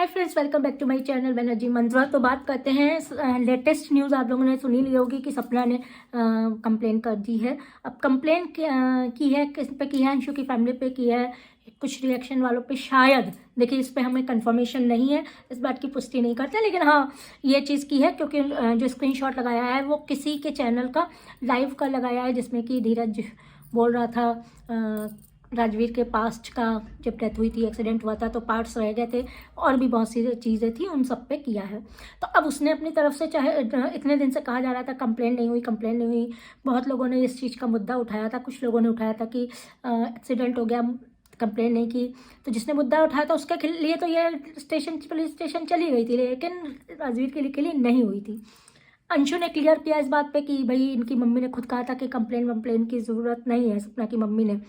Hi friends, welcome back to my channel Banerjee मंजवा। तो बात करते हैं लेटेस्ट न्यूज़। आप लोगों ने सुनी ली होगी कि सपना ने कंप्लेन कर दी है। अब कंप्लेन की है, किस पे की है? अंशु की फैमिली पे की है, कुछ रिएक्शन वालों पे शायद। देखिए, इस पे हमें कंफर्मेशन नहीं है, इस बात की पुष्टि नहीं करते, लेकिन हाँ ये चीज़ की है क्योंकि जो स्क्रीनशॉट लगाया है वो किसी के चैनल का लाइव का लगाया है, जिसमें कि धीरज बोल रहा था राजवीर के पास्ट का, जब डेथ हुई थी, एक्सीडेंट हुआ था तो पार्ट्स रह गए थे और भी बहुत सी चीज़ें थी, उन सब पे किया है। तो अब उसने अपनी तरफ से, चाहे इतने दिन से कहा जा रहा था कंप्लेन नहीं हुई, कंप्लेन नहीं हुई, बहुत लोगों ने इस चीज़ का मुद्दा उठाया था, कुछ लोगों ने उठाया था कि एक्सीडेंट हो गया, कंप्लेन नहीं की। तो जिसने मुद्दा उठाया था उसके लिए तो ये पुलिस स्टेशन चली गई थी, लेकिन राजवीर के लिए नहीं हुई थी। अंशु ने क्लियर किया इस बात पे कि भाई इनकी मम्मी ने खुद कहा था कि कंप्लेन की ज़रूरत नहीं है, सपना की मम्मी ने।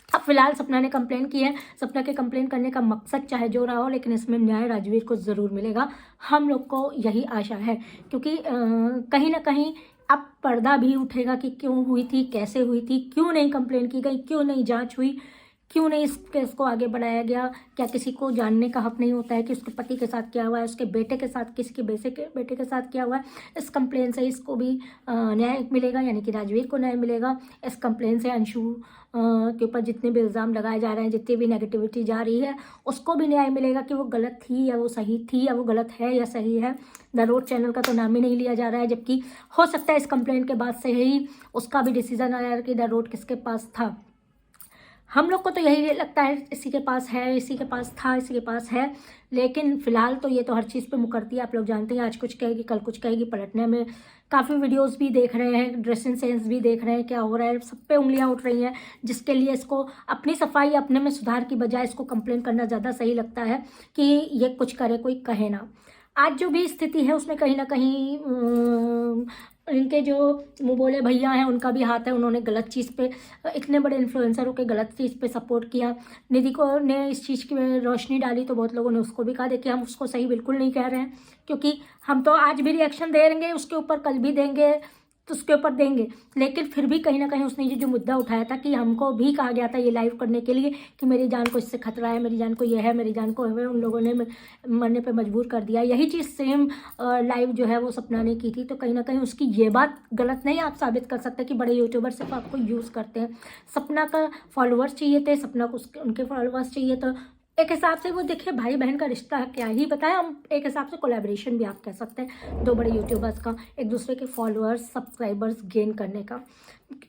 अब फिलहाल सपना ने कंप्लेन की है। सपना के कंप्लेन करने का मकसद चाहे जो रहा हो, लेकिन इसमें न्याय राजवीर को ज़रूर मिलेगा, हम लोग को यही आशा है। क्योंकि कहीं ना कहीं अब पर्दा भी उठेगा कि क्यों हुई थी, कैसे हुई थी, क्यों नहीं कंप्लेन की गई, क्यों नहीं जांच हुई, क्यों नहीं इस केस को आगे बढ़ाया गया। क्या किसी को जानने का हक नहीं होता है कि उसके पति के साथ क्या हुआ है, उसके बेटे के साथ, किसी के बेटे के साथ क्या हुआ है? इस कंप्लेन से इसको भी न्याय मिलेगा, यानी कि राजवीर को न्याय मिलेगा। इस कंप्लेन से अंशु के ऊपर जितने भी इल्ज़ाम लगाए जा रहे हैं, जितनी भी नेगेटिविटी जा रही है, उसको भी न्याय मिलेगा कि वो गलत थी या वो सही थी, या वो गलत है या सही है। द रोड चैनल का तो नाम ही नहीं लिया जा रहा है, जबकि हो सकता है इस कंप्लेन के बाद से ही उसका भी डिसीजन आया कि द रोड किसके पास था। हम लोग को तो यही लगता है इसी के पास है, इसी के पास था, इसी के पास है, लेकिन फिलहाल तो ये तो हर चीज़ पे मुकरती है। आप लोग जानते हैं, आज कुछ कहेगी कल कुछ कहेगी, पलटने में काफ़ी वीडियोस भी देख रहे हैं, ड्रेसिंग सेंस भी देख रहे हैं, क्या हो रहा है, सब पे उंगलियां उठ रही हैं, जिसके लिए इसको अपनी सफाई, अपने में सुधार की बजाय इसको कंप्लेन करना ज़्यादा सही लगता है कि ये कुछ करे, कोई कहे ना। आज जो भी स्थिति है उसमें कहीं ना कहीं इनके जो मुँह बोले भैया हैं उनका भी हाथ है। उन्होंने गलत चीज़ पे, इतने बड़े इन्फ्लुएंसर होकर गलत चीज़ पे सपोर्ट किया। निधि को ने इस चीज़ की रोशनी डाली तो बहुत लोगों ने उसको भी कहा, देखिए हम उसको सही बिल्कुल नहीं कह रहे हैं, क्योंकि हम तो आज भी रिएक्शन देंगे उसके ऊपर, कल भी देंगे, तो उसके ऊपर देंगे, लेकिन फिर भी कहीं ना कहीं उसने ये जो मुद्दा उठाया था कि हमको भी कहा गया था ये लाइव करने के लिए कि मेरी जान को इससे खतरा है, मेरी जान को ये है, मेरी जान को है, उन लोगों ने मरने पे मजबूर कर दिया। यही चीज़ सेम लाइव जो है वो सपना ने की थी। तो कहीं ना कहीं उसकी ये बात गलत नहीं आप साबित कर सकते कि बड़े यूट्यूबर सिर्फ आपको यूज़ करते हैं। सपना का फॉलोअर्स चाहिए थे, सपना को उनके फॉलोअर्स चाहिए, तो एक हिसाब से वो देखिए भाई बहन का रिश्ता है, क्या ही बताएं हम, एक हिसाब से कोलैबोरेशन भी आप कह सकते हैं दो बड़े यूट्यूबर्स का, एक दूसरे के फॉलोअर्स सब्सक्राइबर्स गेन करने का।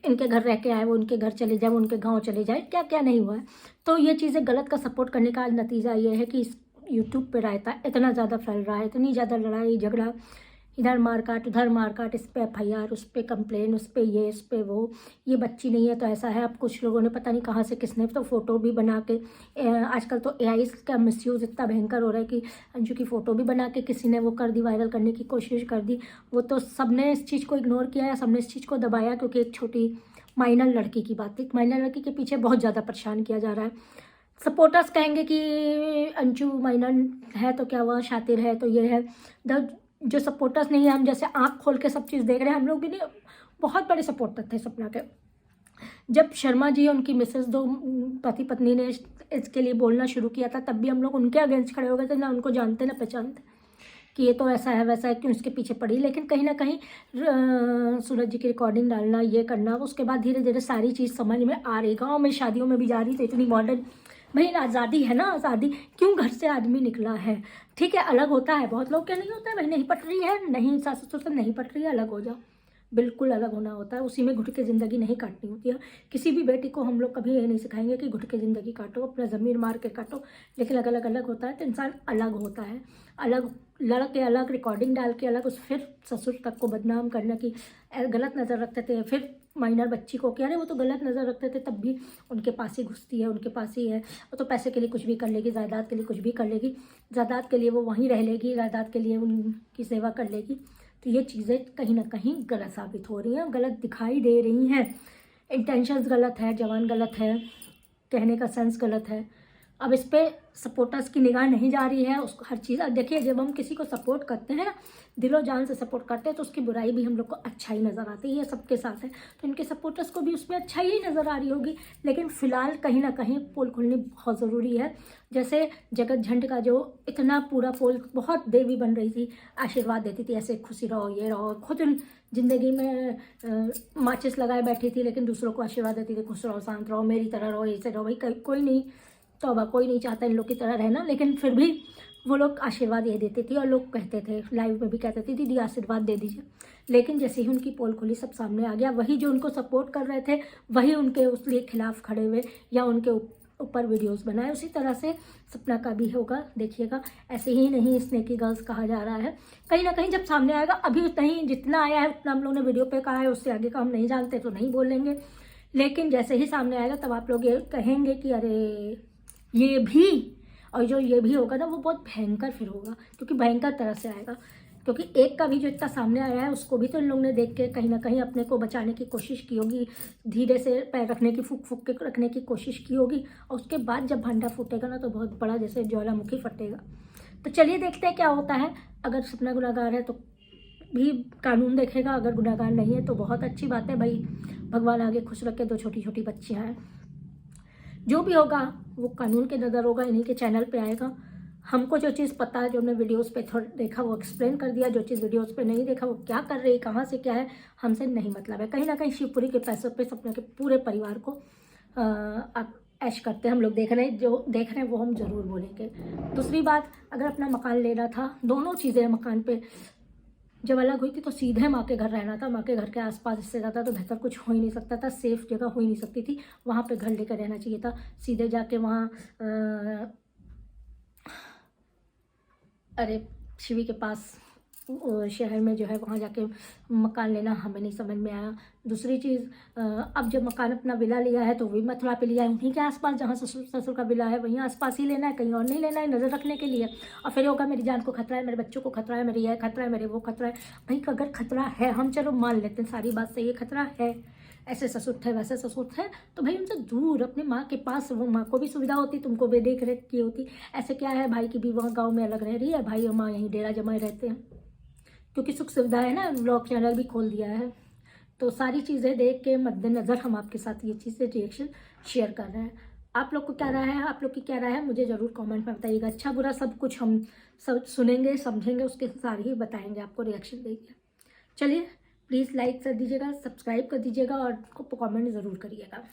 इनके घर रह के आए, वो उनके घर चले जाए, वो उनके गांव चले जाए, क्या क्या नहीं हुआ है। तो ये चीज़ें गलत का सपोर्ट करने का नतीजा ये है कि इस यूट्यूब पर रायता इतना ज़्यादा फैल रहा है, इतनी ज़्यादा लड़ाई झगड़ा, इधर मारकाट उधर मारकाट, इस पे FIR, उस पे कंप्लेन, उस पे ये, उस पे वो, ये बच्ची नहीं है तो ऐसा है। अब कुछ लोगों ने पता नहीं कहाँ से किसने तो फ़ोटो भी बना के, आजकल तो AI का मिसयूज़ इतना भयंकर हो रहा है कि अंशु की फ़ोटो भी बना के किसी ने वो कर दी, वायरल करने की कोशिश कर दी। वो तो सबने इस चीज़ को इग्नोर किया या सबने इस चीज़ को दबाया, क्योंकि एक छोटी माइनर लड़की की बात थी। माइनर लड़की के पीछे बहुत ज़्यादा परेशान किया जा रहा है। सपोर्टर्स कहेंगे कि अंशु माइनर है तो क्या हुआ, शातिर है तो ये है। जो सपोर्टर्स नहीं है, हम जैसे आंख खोल के सब चीज़ देख रहे हैं, हम लोग भी नहीं, बहुत बड़े सपोर्टर थे सपना के। जब शर्मा जी उनकी मिसेस, दो पति पत्नी ने इसके लिए बोलना शुरू किया था, तब भी हम लोग उनके अगेंस्ट खड़े हो गए थे, ना उनको जानते ना पहचानते कि ये तो ऐसा है वैसा है, क्यों इसके पीछे पड़ी। लेकिन कहीं ना कहीं सूरज जी की रिकॉर्डिंग डालना, ये करना, उसके बाद धीरे धीरे सारी चीज़ समझ में आ रही। गाँव में शादियों में भी जा रही थी, इतनी मॉडर्न, भाई आज़ादी है ना, आज़ादी, क्यों घर से आदमी निकला है, ठीक है, अलग होता है, बहुत लोग क्या नहीं होता है भाई, नहीं पट रही है, नहीं सास ससुर से नहीं पट रही है, अलग हो जाओ, बिल्कुल अलग होना होता है, उसी में घुट के ज़िंदगी नहीं काटनी होती है। किसी भी बेटी को हम लोग कभी ये नहीं सिखाएंगे कि घुट के ज़िंदगी काटो, अपना ज़मीर मार के काटो, लेकिन अगर अलग अलग होता है तो इंसान अलग होता है, अलग लड़ के अलग, रिकॉर्डिंग डाल के अलग, उस फिर ससुर तक को बदनाम करने की गलत नज़र रखते थे। फिर माइनर बच्ची को क्या, अरे वो तो गलत नज़र रखते थे, तब भी उनके पास ही घुसती है, उनके पास ही है, वो तो पैसे के लिए कुछ भी कर लेगी, जायदाद के लिए कुछ भी कर लेगी, जायदाद के लिए वो वहीं रह लेगी, जायदाद के लिए उनकी सेवा कर लेगी। तो ये चीज़ें कहीं ना कहीं गलत साबित हो रही हैं, गलत दिखाई दे रही हैं। इंटेंशंस गलत है, जवान गलत है, कहने का सेंस गलत है, अब इस पे सपोर्टर्स की निगाह नहीं जा रही है, उसको हर चीज़। अब देखिए, जब हम किसी को सपोर्ट करते हैं ना, दिलो जान से सपोर्ट करते हैं, तो उसकी बुराई भी हम लोग को अच्छाई नज़र आती है, सबके साथ है। तो इनके सपोर्टर्स को भी उसमें अच्छाई ही नज़र आ रही होगी। लेकिन फ़िलहाल कहीं ना कहीं पोल खुलनी बहुत ज़रूरी है। जैसे जगत झंड का जो इतना पूरा पोल, बहुत देवी बन रही थी, आशीर्वाद देती थी ऐसे खुशी रहो, ये रहो, खुद ज़िंदगी में माचिस लगाए बैठी थी, लेकिन दूसरों को आशीर्वाद देती थी, खुश रहो, शांत रहो, मेरी तरह रहो, ऐसे रहो। भाई कोई नहीं, तौबा, कोई नहीं चाहता इन लोग की तरह रहना, लेकिन फिर भी वो लोग आशीर्वाद ये देती थी। और लोग कहते थे, लाइव में भी कहते थे, दीदी आशीर्वाद दे दीजिए। लेकिन जैसे ही उनकी पोल खुली, सब सामने आ गया। वही जो उनको सपोर्ट कर रहे थे, वही उनके उस लिए खिलाफ खड़े हुए या उनके ऊपर वीडियोस बनाए। उसी तरह से सपना का भी होगा, देखिएगा। ऐसे ही नहीं स्नेकी गर्ल्स कहा जा रहा है, कहीं ना कहीं जब सामने आएगा। अभी उतना ही जितना आया है उतना हम लोग ने वीडियो पे कहा है, उससे आगे का हम नहीं जानते तो नहीं बोलेंगे। लेकिन जैसे ही सामने आएगा तब आप लोग ये कहेंगे कि अरे ये भी। और जो ये भी होगा ना, वो बहुत भयंकर फिर होगा, क्योंकि भयंकर तरह से आएगा। क्योंकि एक का भी जो इतना सामने आया है, उसको भी तो इन लोगों ने देख के कहीं ना कहीं अपने को बचाने की कोशिश की होगी, धीरे से पैर रखने की, फूक फूक के रखने की कोशिश की होगी। और उसके बाद जब भंडा फूटेगा ना, तो बहुत बड़ा जैसे ज्वालामुखी फटेगा। तो चलिए देखते हैं क्या होता है। अगर सपना गुनाहगार है तो भी कानून देखेगा, अगर गुनाहगार नहीं है तो बहुत अच्छी बात है भाई, भगवान आगे खुश रखे। दो छोटी छोटी बच्चियाँ हैं, जो भी होगा वो कानून के नज़र होगा, इन्हीं के चैनल पे आएगा। हमको जो चीज़ पता है, जो हमने वीडियोस पे थोड़ा देखा, वो एक्सप्लेन कर दिया। जो चीज़ वीडियोस पे नहीं देखा, वो क्या कर रही है, कहाँ से क्या है, हमसे नहीं मतलब है। कहीं ना कहीं शिवपुरी के पैसों पे सपना के पूरे परिवार को आप ऐश करते हैं हम लोग। देख रहे हैं, जो देख रहे हैं वो हम ज़रूर बोलेंगे। दूसरी बात, अगर अपना मकान लेना था, दोनों चीज़ें मकान पे जब अलग हुई थी तो सीधे माँ के घर रहना था। माँ के घर के आसपास, इससे ज़्यादा तो बेहतर कुछ हो ही नहीं सकता था, सेफ जगह हो ही नहीं सकती थी। वहाँ पे घर लेकर रहना चाहिए था। सीधे जाके वहाँ अरे शिवी के पास शहर में जो है, वहाँ जाके मकान लेना हमें नहीं समझ में आया। दूसरी चीज़, अब जब मकान अपना विला लिया है तो भी मथुरा पे लिया है, उन्हीं के आसपास जहाँ ससुर का विला है, वहीं आसपास ही लेना है, कहीं और नहीं लेना है, नज़र रखने के लिए। और फिर होगा मेरी जान को खतरा है, मेरे बच्चों को खतरा है, मेरी यह खतरा है, मेरे वो खतरा है। भाई अगर खतरा है, हम चलो मान लेते हैं, सारी बात सही है, खतरा है, ऐसे ससुर थे वैसे ससुर थे, तो भाई उनसे दूर अपने माँ के पास, वो माँ को भी सुविधा होती, तुमको भी देख रेख की होती। ऐसे क्या है, भाई की भी वहाँ गाँव में अलग रह रही है, भाई और माँ यहीं डेरा जमाए रहते हैं, क्योंकि सुख सुविधा है ना, ब्लॉग चैनल भी खोल दिया है। तो सारी चीज़ें देख के मद्देनज़र हम आपके साथ ये चीज़ें रिएक्शन शेयर कर रहे हैं। आप लोग को क्या राय है, आप लोग की क्या राय है, मुझे ज़रूर कमेंट में बताइएगा। अच्छा बुरा सब कुछ हम सब सुनेंगे, समझेंगे, उसके साथ ही बताएंगे, आपको रिएक्शन देंगे। चलिए, प्लीज़ लाइक कर दीजिएगा, सब्सक्राइब कर दीजिएगा और कमेंट ज़रूर करिएगा।